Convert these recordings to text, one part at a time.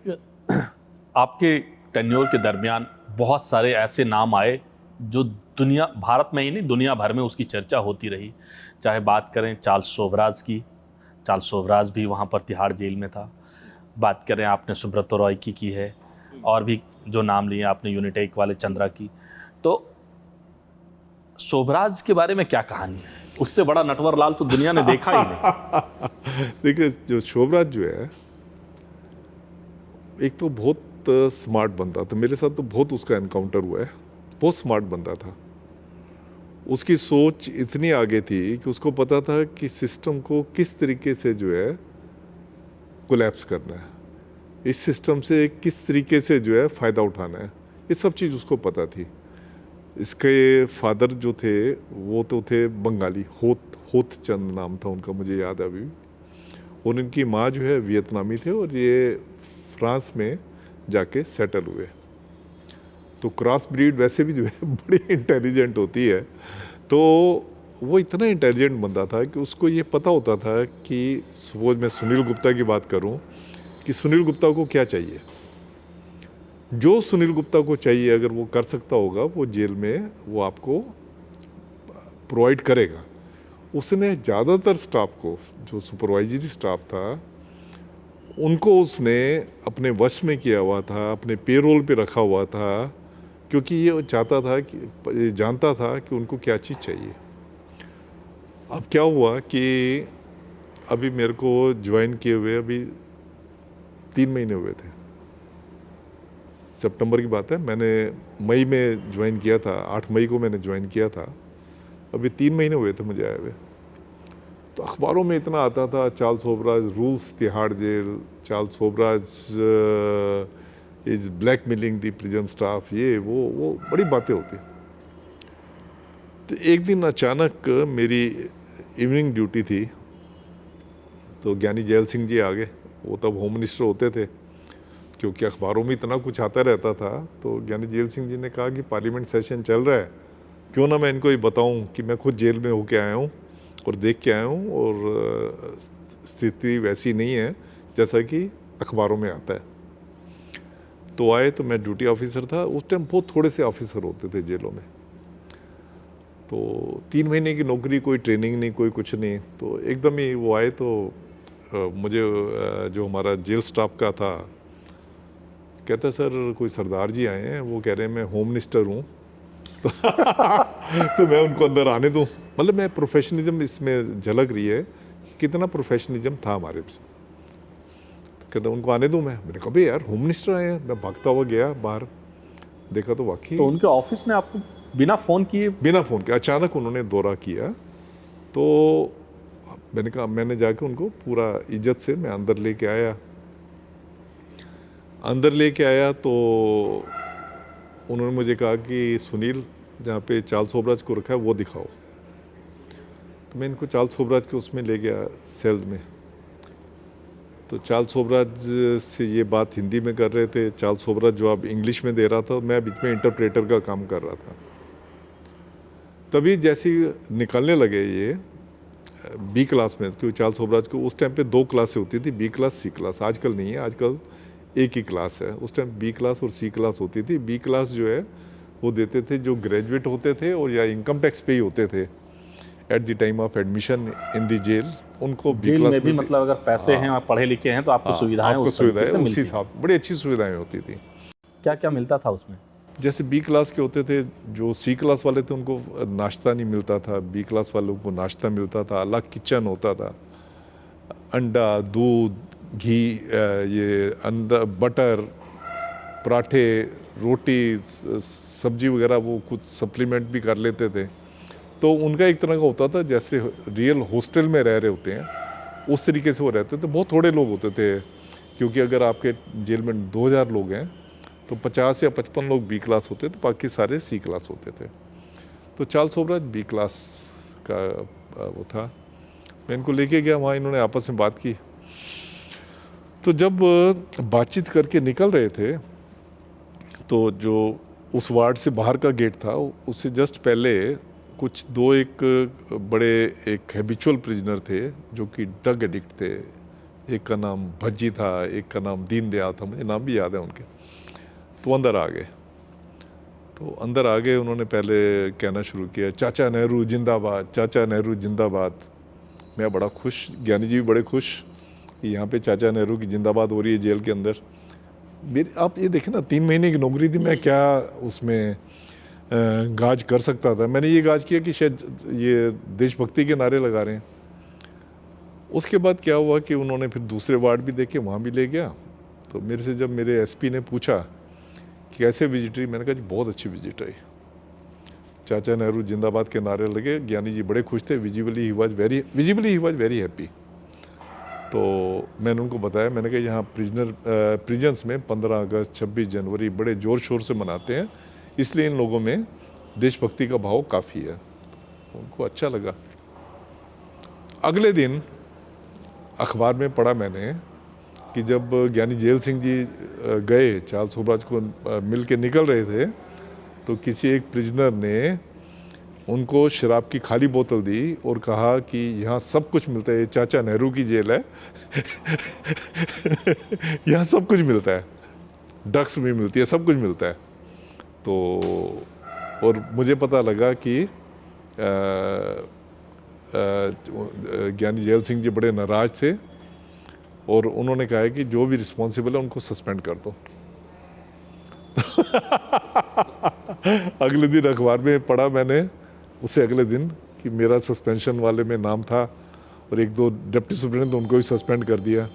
आपके टेन्योर के दरमियान बहुत सारे ऐसे नाम आए जो दुनिया, भारत में ही नहीं दुनिया भर में उसकी चर्चा होती रही। चाहे बात करें चार्ल्स शोभराज की, चार्ल्स शोभराज भी वहाँ पर तिहाड़ जेल में था। बात करें आपने सुब्रतो रॉय की है, और भी जो नाम लिए आपने यूनिटेक वाले चंद्रा की। तो शोभराज के बारे में क्या कहानी है? उससे बड़ा नटवर लाल तो दुनिया ने देखा ही नहीं। देखिए, जो शोभराज जो है, एक तो बहुत स्मार्ट बंदा था। मेरे साथ तो बहुत उसका एनकाउंटर हुआ है। बहुत स्मार्ट बंदा था। उसकी सोच इतनी आगे थी कि उसको पता था कि सिस्टम को किस तरीके से जो है कोलैप्स करना है, इस सिस्टम से किस तरीके से जो है फ़ायदा उठाना है। ये सब चीज़ उसको पता थी। इसके फादर जो थे वो तो थे बंगाली, होत चंद नाम था उनका, मुझे याद है अभी। और उनकी माँ जो है वियतनामी थे, और ये फ्रांस में जाके सेटल हुए। तो क्रॉस ब्रीड वैसे भी जो है बड़ी इंटेलिजेंट होती है। तो वो इतना इंटेलिजेंट बंदा था कि उसको ये पता होता था कि सपोज मैं सुनील गुप्ता की बात करूं, कि सुनील गुप्ता को क्या चाहिए। जो सुनील गुप्ता को चाहिए अगर वो कर सकता होगा, वो जेल में वो आपको प्रोवाइड करेगा। उसने ज़्यादातर स्टाफ को, जो सुपरवाइजरी स्टाफ था, उनको उसने अपने वश में किया हुआ था, अपने पेरोल पे रखा हुआ था, क्योंकि ये चाहता था कि, जानता था कि उनको क्या चीज़ चाहिए। अब क्या हुआ कि अभी मेरे को ज्वाइन किए हुए अभी 3 महीने हुए थे। सितंबर की बात है, मैंने मई में ज्वाइन किया था, 8 मई को मैंने ज्वाइन किया था। अभी 3 महीने हुए थे मुझे आए हुए। तो अखबारों में इतना आता था, Charles Sobhraj rules Tihar jail, Charles Sobhraj is blackmailing the prison staff, ये वो बड़ी बातें होती। तो एक दिन अचानक मेरी इवनिंग ड्यूटी थी, तो ज्ञानी जैल सिंह जी आ गए। वो तब होम मिनिस्टर होते थे, क्योंकि अखबारों में इतना कुछ आता रहता था। तो ज्ञानी जैल सिंह जी ने कहा कि पार्लियामेंट सेशन चल रहा है, क्यों ना मैं इनको ये बताऊं कि मैं खुद जेल में होके आया हूं और देख के आया हूं, और स्थिति वैसी नहीं है जैसा कि अखबारों में आता है। तो आए, तो मैं ड्यूटी ऑफिसर था उस टाइम। बहुत थोड़े से ऑफिसर होते थे जेलों में। तो 3 महीने की नौकरी, कोई ट्रेनिंग नहीं, कोई कुछ नहीं। तो एकदम ही वो आए, तो मुझे जो हमारा जेल स्टाफ का था कहता, सर कोई सरदार जी आए हैं, वो कह रहे हैं मैं होम मिनिस्टर हूँ। तो मैं उनको अंदर आने दूँ? मतलब मैं प्रोफेशनलिज्म इसमें झलक रही है कि कितना प्रोफेशनलिज्म था हमारे से। तो कहता उनको आने दूँ? मैंने कहा भाई यार होम मिनिस्टर आए हैं। मैं भागता हुआ गया बाहर, देखा तो वाकई। तो उनके ऑफिस ने आपको बिना फ़ोन किए अचानक उन्होंने दौरा किया। तो मैंने कहा, मैंने जाके उनको पूरा इज्जत से मैं अंदर लेके आया। तो उन्होंने मुझे कहा कि सुनील, जहाँ पे चार्ल्स शोभराज को रखा है वो दिखाओ। तो मैं इनको चार्ल्स शोभराज के उसमें ले गया, सेल में। तो चार्ल्स शोभराज से ये बात हिंदी में कर रहे थे, चार्ल्स शोभराज जवाब इंग्लिश में दे रहा था, मैं बीच में इंटरप्रेटर का काम कर रहा था। तभी जैसे निकलने लगे ये बी क्लास में, क्योंकि चार्ल्स शोभराज को उस टाइम पे 2 क्लासें होती थी, बी क्लास, सी क्लास। आजकल नहीं है, आजकल एक ही क्लास है। उस टाइम बी क्लास और सी क्लास होती थी। बी क्लास जो है वो देते थे जो ग्रेजुएट होते थे और या इनकम टैक्स पे ही होते थे at the time of admission in the jail, उनको बी क्लास में भी मतलब अगर पैसे हैं, आप पढ़े लिखे हैं, तो आपको सुविधाएं उसी हिसाब, बड़ी अच्छी सुविधाएं होती थी। क्या क्या मिलता था उसमें? जैसे बी क्लास के होते थे, जो सी क्लास वाले थे उनको नाश्ता नहीं मिलता था, बी क्लास वालों को नाश्ता मिलता था, अलग किचन होता था, अंडा, दूध, घी, ये अंडा, बटर, पराठे, रोटी, सब्जी वगैरह, वो कुछ सप्लीमेंट भी कर लेते थे। तो उनका एक तरह का होता था जैसे रियल हॉस्टल में रह रहे होते हैं, उस तरीके से वो रहते थे। बहुत थोड़े लोग होते थे, क्योंकि अगर आपके जेल में 2000 लोग हैं तो 50 या 55 लोग बी क्लास होते थे, बाकी सारे सी क्लास होते थे। तो चार्ल्स शोभराज बी क्लास का वो था। मैं इनको लेके गया वहाँ, इन्होंने आपस में बात की। तो जब बातचीत करके निकल रहे थे, तो जो उस वार्ड से बाहर का गेट था, उससे जस्ट पहले कुछ 2-1 बड़े एक हैबिचुअल प्रिजनर थे जो कि ड्रग एडिक्ट थे, एक का नाम भज्जी था, एक का नाम दीनदयाल था, मुझे नाम भी याद है उनके। तो अंदर आ गए। तो अंदर आ गए, उन्होंने पहले कहना शुरू किया, चाचा नेहरू जिंदाबाद, चाचा नेहरू जिंदाबाद। मैं बड़ा खुश, ज्ञानी जी भी बड़े खुश कि यहाँ पे चाचा नेहरू की जिंदाबाद हो रही है जेल के अंदर। मेरे आप ये देखें ना, 3 महीने की नौकरी थी, मैं क्या उसमें गाज कर सकता था। मैंने ये गाज किया कि शायद ये देशभक्ति के नारे लगा रहे हैं। उसके बाद क्या हुआ कि उन्होंने फिर दूसरे वार्ड भी देखे, वहाँ भी ले गया। तो मेरे से जब मेरे एसपी ने पूछा कि कैसे विजिट रही, मैंने कहा जी बहुत अच्छी विजिट रही, चाचा नेहरू जिंदाबाद के नारे लगे। ज्ञानी जी बड़े खुश थे, visibly he was very happy. तो मैंने उनको बताया, मैंने कहा यहाँ प्रिजन्स में 15 अगस्त 26 जनवरी बड़े ज़ोर शोर से मनाते हैं, इसलिए इन लोगों में देशभक्ति का भाव काफ़ी है। उनको अच्छा लगा। अगले दिन अखबार में पढ़ा मैंने कि जब ज्ञानी जेल सिंह जी गए, चार्ल्स सोबराज को मिल के निकल रहे थे, तो किसी एक प्रिजनर ने उनको शराब की खाली बोतल दी और कहा कि यहाँ सब कुछ मिलता है, ये चाचा नेहरू की जेल है यहाँ सब कुछ मिलता है, ड्रग्स भी मिलती है, सब कुछ मिलता है। तो और मुझे पता लगा कि ज्ञानी जेल सिंह जी बड़े नाराज थे और उन्होंने कहा है कि जो भी रिस्पॉन्सिबल है उनको सस्पेंड कर दो अगले दिन अखबार में पढ़ा मैंने, उससे अगले दिन, कि मेरा सस्पेंशन वाले में नाम था और 1-2 डिप्टी सुप्रिटेंडेंट उनको भी सस्पेंड कर दिया।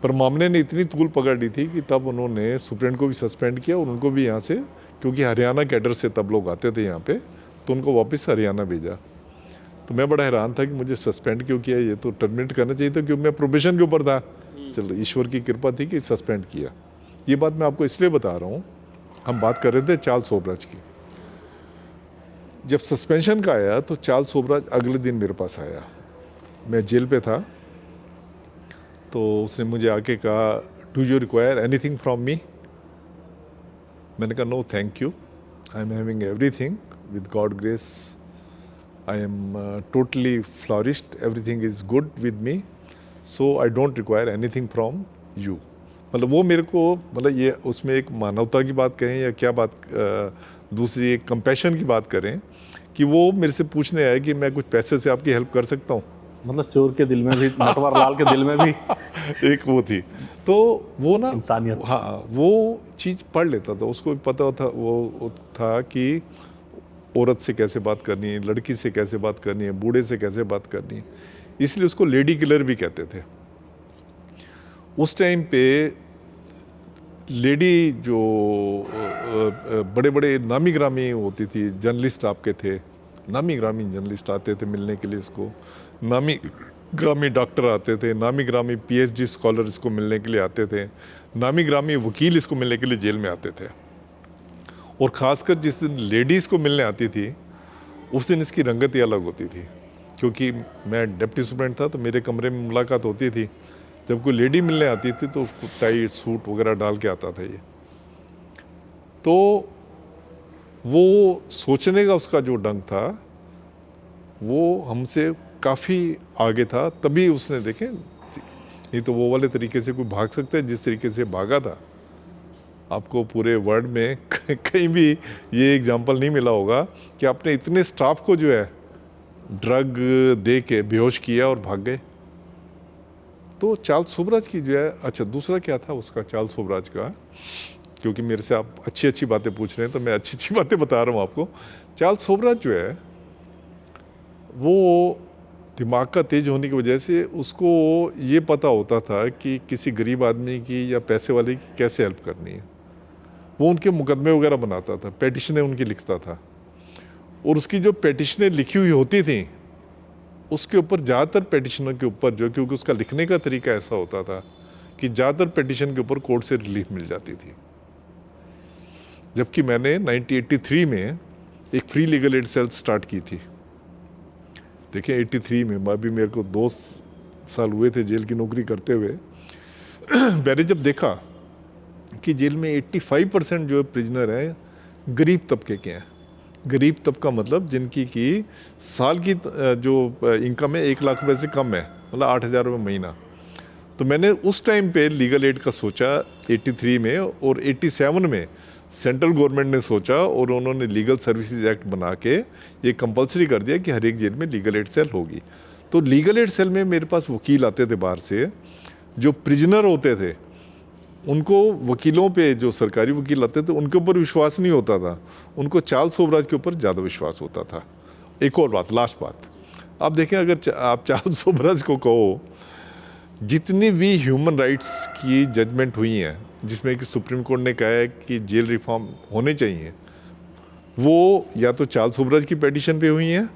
पर मामले ने इतनी तूल पकड़ ली थी कि तब उन्होंने सुप्रीटेंडेंट को भी सस्पेंड किया और उनको भी यहाँ से, क्योंकि हरियाणा कैडर से तब लोग आते थे यहाँ पे, तो उनको वापस हरियाणा भेजा। तो मैं बड़ा हैरान था कि मुझे सस्पेंड क्यों किया, ये तो टर्मिनेट करना चाहिए था, क्योंकि मैं प्रोबेशन के ऊपर था। चलो ईश्वर की कृपा थी कि सस्पेंड किया। ये बात मैं आपको इसलिए बता रहा हूँ, हम बात कर रहे थे चार्ल्स सोबराज की। जब सस्पेंशन का आया तो चार्ल्स सोबराज अगले दिन मेरे पास आया, मैं जेल पे था। तो उसने मुझे आके कहा, do you require anything from me? मैंने कहा no thank you, I am having everything with God grace, I am totally flourished, everything is good with me, so I don't require anything from you. मतलब वो मेरे को, मतलब ये उसमें एक मानवता की बात कहें या क्या बात, दूसरी एक कंपैशन की बात करें, कि वो मेरे से पूछने आए कि मैं कुछ पैसे से आपकी हेल्प कर सकता हूँ। मतलब चोर के दिल में भी, नटवर लाल के दिल में भी एक वो थी। तो वो ना इंसानियत, हाँ, वो चीज़ पढ़ लेता था, उसको पता था, वो था कि औरत से कैसे बात करनी है, लड़की से कैसे बात करनी है, बूढ़े से कैसे बात करनी है, इसलिए उसको लेडी किलर भी कहते थे। उस टाइम पे लेडी जो बड़े बड़े नामी ग्रामी होती थी, जर्नलिस्ट आपके थे, नामी ग्रामी जर्नलिस्ट आते थे मिलने के लिए इसको, नामी ग्रामी डॉक्टर आते थे, नामी ग्रामी पीएचडी स्कॉलर इसको मिलने के लिए आते थे, नामी ग्रामी वकील इसको मिलने के लिए जेल में आते थे। और ख़ासकर जिस दिन लेडीज़ को मिलने आती थी, उस दिन इसकी रंगत ही अलग होती थी। क्योंकि मैं डिप्टी सुप्रिटेंडेंट था तो मेरे कमरे में मुलाकात होती थी, जब कोई लेडी मिलने आती थी तो टाई सूट वगैरह डाल के आता था ये। तो वो सोचने का उसका जो ढंग था वो हमसे काफ़ी आगे था, तभी उसने, देखें, नहीं तो वो वाले तरीके से कोई भाग सकता है जिस तरीके से भागा था। आपको पूरे वर्ल्ड में कहीं भी ये एग्जाम्पल नहीं मिला होगा कि आपने इतने स्टाफ को जो है ड्रग दे के बेहोश किया और भाग गए। तो चार्ल्स सोबराज की जो है, अच्छा दूसरा क्या था उसका, चार्ल्स सोबराज का, क्योंकि मेरे से आप अच्छी अच्छी बातें पूछ रहे हैं तो मैं अच्छी अच्छी बातें बता रहा हूँ आपको। चार्ल्स सोबराज जो है वो दिमाग का तेज होने की वजह से उसको ये पता होता था कि किसी गरीब आदमी की या पैसे वाले की कैसे हेल्प करनी है। वो उनके मुकदमे वगैरह बनाता था, पेटिशनें उनकी लिखता था, और उसकी जो पेटिशनें लिखी हुई होती थी उसके ऊपर ज़्यादातर पेटिशनों के ऊपर जो, क्योंकि उसका लिखने का तरीका ऐसा होता था कि ज़्यादातर पेटिशन के ऊपर कोर्ट से रिलीफ मिल जाती थी। जबकि मैंने 1983 में एक free legal aid cell start की थी। देखिए 83 में, अभी मेरे को 2 साल हुए थे जेल की नौकरी करते हुए। मैंने जब देखा कि जेल में 85% जो प्रिजनर हैं गरीब तबके के हैं। गरीब तबका मतलब जिनकी की साल की जो इनकम है 1 लाख रुपए से कम है, मतलब 8,000 रुपये महीना। तो मैंने उस टाइम पे लीगल एड का सोचा 83 में, और 87 में सेंट्रल गवर्नमेंट ने सोचा और उन्होंने लीगल सर्विसेज एक्ट बना के ये कंपलसरी कर दिया कि हर एक जेल में लीगल एड सेल होगी। तो लीगल एड सेल में मेरे पास वकील आते थे बाहर से, जो प्रिजनर होते थे उनको वकीलों पे, जो सरकारी वकील आते थे उनके ऊपर विश्वास नहीं होता था, उनको चार्ल्स सोबराज के ऊपर ज़्यादा विश्वास होता था। एक और बात, लास्ट बात, आप देखें, अगर आप चार्ल्स सोबराज को कहो, जितनी भी ह्यूमन राइट्स की जजमेंट हुई हैं जिसमें कि सुप्रीम कोर्ट ने कहा है कि जेल रिफॉर्म होने चाहिए, वो या तो चार्ल्स सोबराज की पेटिशन पे हुई हैं,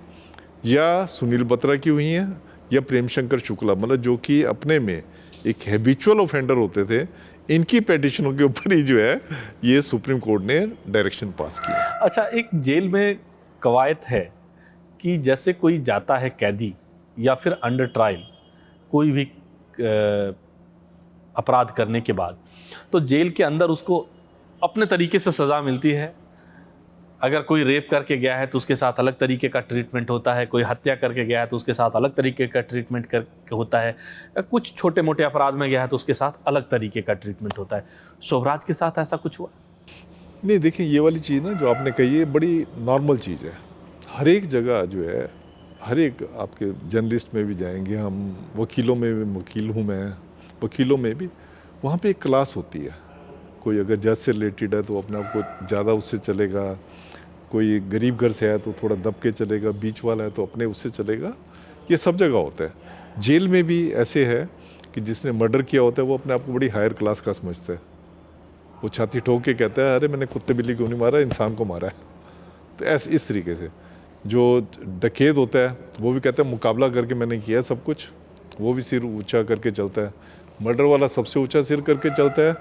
या सुनील बत्रा की हुई हैं, या प्रेम शंकर शुक्ला, मतलब जो कि अपने में एक हैबिचुअल ऑफेंडर होते थे, इनकी पेटिशनों के ऊपर ही जो है ये सुप्रीम कोर्ट ने डायरेक्शन पास किया। अच्छा, एक जेल में कवायद है कि जैसे कोई जाता है कैदी या फिर अंडर ट्रायल कोई भी अपराध करने के बाद, तो जेल के अंदर उसको अपने तरीके से सज़ा मिलती है। अगर कोई रेप करके गया है तो उसके साथ अलग तरीके का ट्रीटमेंट होता है, कोई हत्या करके गया है तो उसके साथ अलग तरीके का ट्रीटमेंट करके होता है, कुछ छोटे मोटे अपराध में गया है तो उसके साथ अलग तरीके का ट्रीटमेंट होता है। सोबराज के साथ ऐसा कुछ हुआ? नहीं, देखिए, ये वाली चीज़ ना जो आपने कही है बड़ी नॉर्मल चीज़ है। हर एक जगह जो है, हर एक, आपके जर्नलिस्ट में भी जाएंगे हम, वकीलों में भी, वकील हूँ मैं, वकीलों में भी, वहाँ पे एक क्लास होती है। कोई अगर जज से रिलेटेड है तो अपने आप को ज़्यादा उससे चलेगा, कोई गरीब घर से है तो थोड़ा दब के चलेगा, बीच वाला है तो अपने उससे चलेगा। ये सब जगह होता है। जेल में भी ऐसे है कि जिसने मर्डर किया होता है वो अपने आप को बड़ी हायर क्लास का समझता है। वो छाती ठोक के कहता है, अरे मैंने कुत्ते बिल्ली को नहीं मारा, इंसान को मारा है। तो ऐसे इस तरीके से जो डकैत होता है वो भी कहता है मुकाबला करके मैंने किया सब कुछ, वो भी सिर ऊंचा करके चलता है। मर्डर वाला सबसे ऊंचा सिर करके चलता है,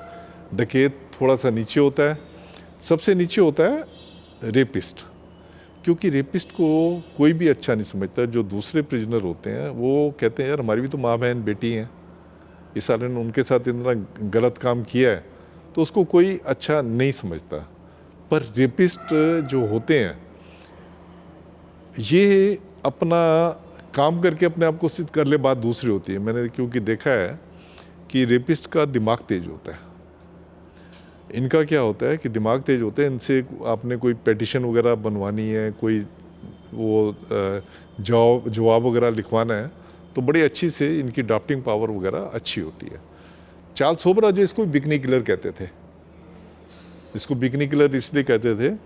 डकैत थोड़ा सा नीचे होता है, सबसे नीचे होता है रेपिस्ट। क्योंकि रेपिस्ट को कोई भी अच्छा नहीं समझता। जो दूसरे प्रिजनर होते हैं वो कहते हैं, यार हमारी भी तो माँ बहन बेटी हैं, इस साले ने उनके साथ इतना गलत काम किया है, तो उसको कोई अच्छा नहीं समझता। पर रेपिस्ट जो होते हैं ये अपना काम करके अपने आप को सिद्ध कर ले, बात दूसरी होती है। मैंने क्योंकि देखा है कि रेपिस्ट का दिमाग तेज होता है। इनका क्या होता है कि दिमाग तेज होते हैं, इनसे आपने कोई पेटिशन वगैरह बनवानी है, कोई वो जवाब वगैरह लिखवाना है, तो बड़ी अच्छी से इनकी ड्राफ्टिंग पावर वगैरह अच्छी होती है। चार्ल्स सोबराज जो इसको बिकनी किलर कहते थे, इसको बिकनी किलर इसलिए कहते थे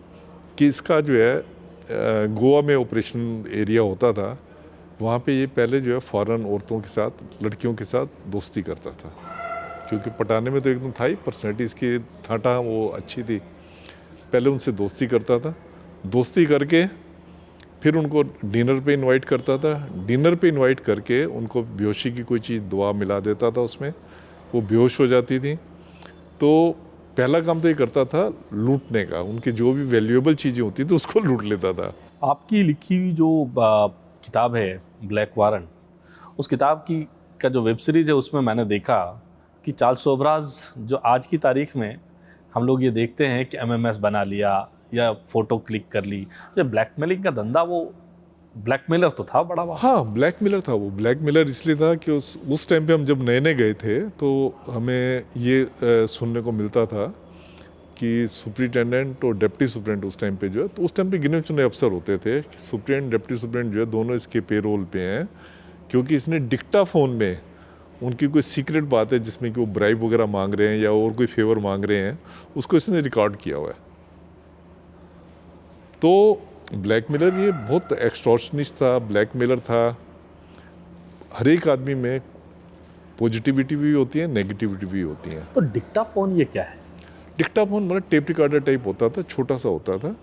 कि इसका जो है गोवा में ऑपरेशन एरिया होता था, वहाँ पे ये पहले जो है फॉरेन औरतों के साथ, लड़कियों के साथ दोस्ती करता था। क्योंकि पटाने में तो एकदम था ही, पर्सनैलिटी इसकी ठाठा वो अच्छी थी, पहले उनसे दोस्ती करता था, दोस्ती करके फिर उनको डिनर पे इनवाइट करता था, डिनर पे इनवाइट करके उनको बेहोशी की कोई चीज़ दवा मिला देता था, उसमें वो बेहोश हो जाती थी। तो पहला काम तो ये करता था लूटने का, उनकी जो भी वैल्यूएबल चीज़ें होती थी उसको लूट लेता था। आपकी लिखी हुई जो किताब है ब्लैक वारंट, उस किताब की का जो वेब सीरीज़ है उसमें मैंने देखा कि चार्ल्स सोबराज जो आज की तारीख में हम लोग ये देखते हैं कि एमएमएस बना लिया या फ़ोटो क्लिक कर ली, जो ब्लैकमेलिंग का धंधा, वो ब्लैकमेलर तो था बड़ा वाला। हाँ, ब्लैकमेलर था वो। ब्लैकमेलर इसलिए था कि उस टाइम पे हम जब नए नए गए थे तो हमें ये सुनने को मिलता था कि सुप्रिटेंडेंट और डिप्टी सुप्रिटेंडेंट उस टाइम पे जो है, तो उस टाइम पे गिने चुने अफसर होते थे। सुप्रिटेंडेंट डिप्टी सुप्रिटेंडेंट जो है दोनों इसके पेरोल पे हैं, क्योंकि इसने डिक्टाफोन में उनकी कोई सीक्रेट बात है जिसमें कि वो ब्राइब वगैरह मांग रहे हैं या और कोई फेवर मांग रहे हैं, उसको इसने रिकॉर्ड किया हुआ है। तो ब्लैकमेलर ये बहुत एक्सटॉर्शनिस्ट था, ब्लैकमेलर था। हर एक आदमी में पॉजिटिविटी भी होती है, नेगेटिविटी भी होती है। तो डिक्टाफोन ये क्या है? डिक्टाफोन मतलब टेप रिकॉर्डर टाइप होता था, छोटा सा होता था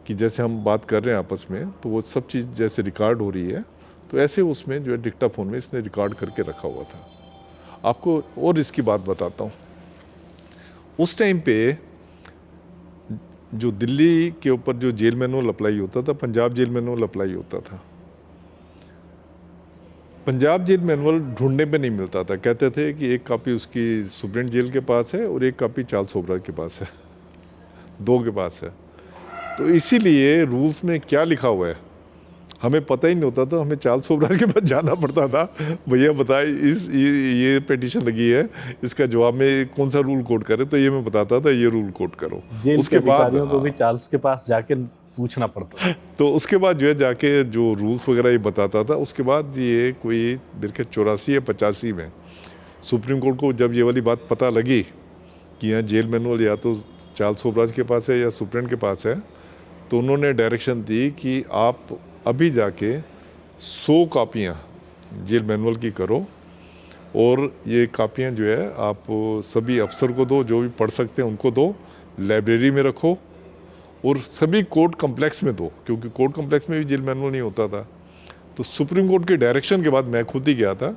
कि जैसे हम बात कर रहे हैं आपस में, तो वो सब चीज़ जैसे रिकॉर्ड हो रही है, तो ऐसे उसमें जो है डिक्टाफोन में इसने रिकॉर्ड करके रखा हुआ था। आपको और इसकी बात बताता हूँ। उस टाइम पे जो दिल्ली के ऊपर जो जेल मैनुअल अप्लाई होता था, पंजाब जेल मैनुअल अप्लाई होता था। पंजाब जेल मैनुअल ढूंढने पे नहीं मिलता था, कहते थे कि एक कॉपी उसकी सुप्रीम जेल के पास है और एक कॉपी चार्ल्स सोबराज के पास है, दो के पास है। तो इसीलिए रूल्स में क्या लिखा हुआ है हमें पता ही नहीं होता था, हमें चार्ल्स सोबराज के पास जाना पड़ता था, भैया बताए ये पिटीशन लगी है, इसका जवाब में कौन सा रूल कोट करें, तो ये मैं बताता था ये रूल कोट करो। जेल उसके के बाद अधिकारियों को भी चार्ल्स के पास जाके पूछना पड़ता है। तो उसके बाद जो है जाके जो रूल्स वगैरह ये बताता था। उसके बाद ये कोई मेरे ख्याल 84 या 85 में सुप्रीम कोर्ट को जब ये वाली बात पता लगी कि यहाँ जेल मैनुअल या तो चार्ल्स सोबराज के पास है या सुप्रीम के पास है, तो उन्होंने डायरेक्शन दी कि आप अभी जाके 100 कापियाँ जेल मैनुअल की करो और ये कापियाँ जो है आप सभी अफसर को दो, जो भी पढ़ सकते हैं उनको दो, लाइब्रेरी में रखो और सभी कोर्ट कम्प्लेक्स में दो, क्योंकि कोर्ट कम्प्लेक्स में भी जेल मैनुअल नहीं होता था। तो सुप्रीम कोर्ट के डायरेक्शन के बाद मैं खुद ही गया था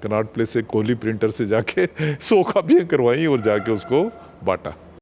कनॉट प्लेस से कोहली प्रिंटर से जाके 100 कापियाँ करवाई और जाके उसको बांटा।